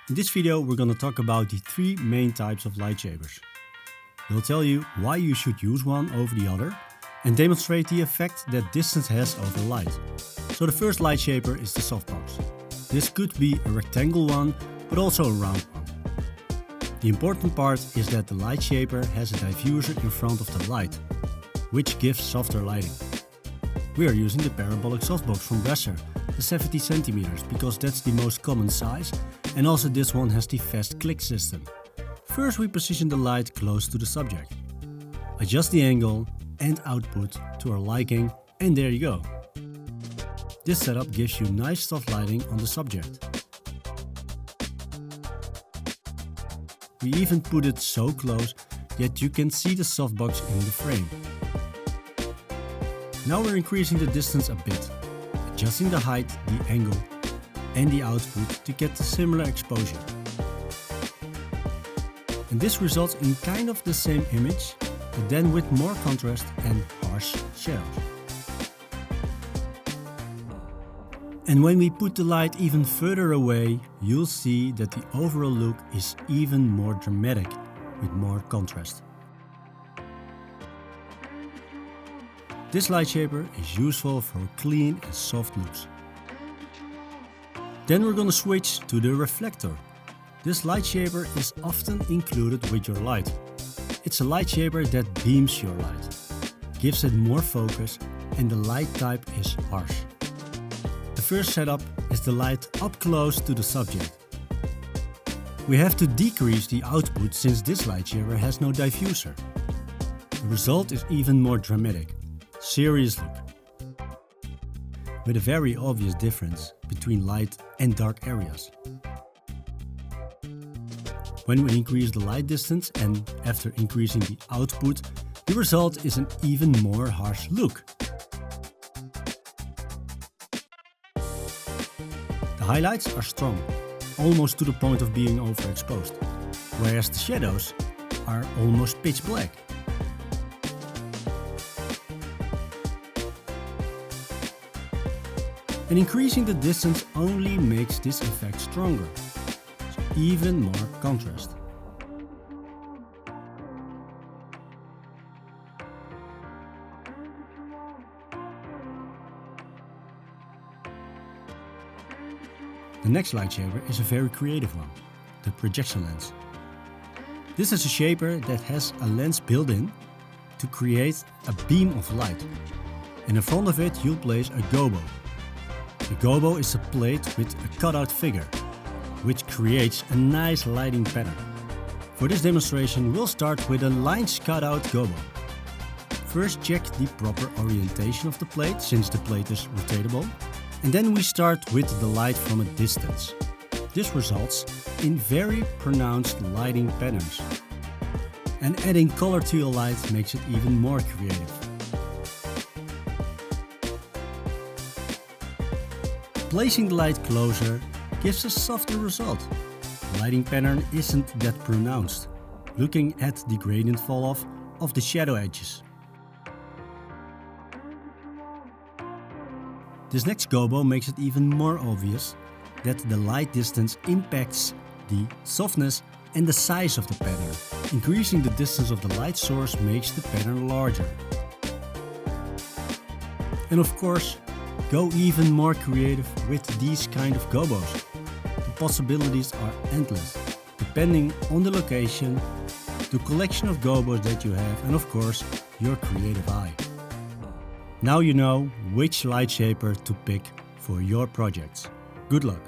In this video we're going to talk about the three main types of light shapers. We'll tell you why you should use one over the other and demonstrate the effect that distance has over light. So the first light shaper is the softbox. This could be a rectangle one, but also a round one. The important part is that the light shaper has a diffuser in front of the light, which gives softer lighting. We are using the parabolic softbox from Bresser, the 70 cm, because that's the most common size, and also this one has the fast click system. First we position the light close to the subject. Adjust the angle and output to our liking, and there you go. This setup gives you nice soft lighting on the subject. We even put it so close that you can see the softbox in the frame. Now we're increasing the distance a bit, adjusting the height, the angle and the output to get a similar exposure. And this results in kind of the same image, but then with more contrast and harsh shadows. And when we put the light even further away, you'll see that the overall look is even more dramatic with more contrast. This light shaper is useful for clean and soft looks. Then we're gonna switch to the reflector. This light shaper is often included with your light. It's a light shaper that beams your light, gives it more focus, and the light type is harsh. The first setup is the light up close to the subject. We have to decrease the output since this light shaper has no diffuser. The result is even more dramatic, serious look, with a very obvious difference between light and dark areas. When we increase the light distance and after increasing the output, the result is an even more harsh look. The highlights are strong, almost to the point of being overexposed, whereas the shadows are almost pitch black. And increasing the distance only makes this effect stronger, so even more contrast. The next light shaper is a very creative one, the projection lens. This is a shaper that has a lens built in to create a beam of light, and in front of it you'll place a gobo. The gobo is a plate with a cutout figure, which creates a nice lighting pattern. For this demonstration we'll start with a lines cutout gobo. First check the proper orientation of the plate, since the plate is rotatable, and then we start with the light from a distance. This results in very pronounced lighting patterns. And adding color to your light makes it even more creative. Placing the light closer gives a softer result. The lighting pattern isn't that pronounced, looking at the gradient fall off of the shadow edges. This next gobo makes it even more obvious that the light distance impacts the softness and the size of the pattern. Increasing the distance of the light source makes the pattern larger. And of course, go even more creative with these kind of gobos. The possibilities are endless, depending on the location, the collection of gobos that you have, and of course, your creative eye. Now you know which light shaper to pick for your projects. Good luck!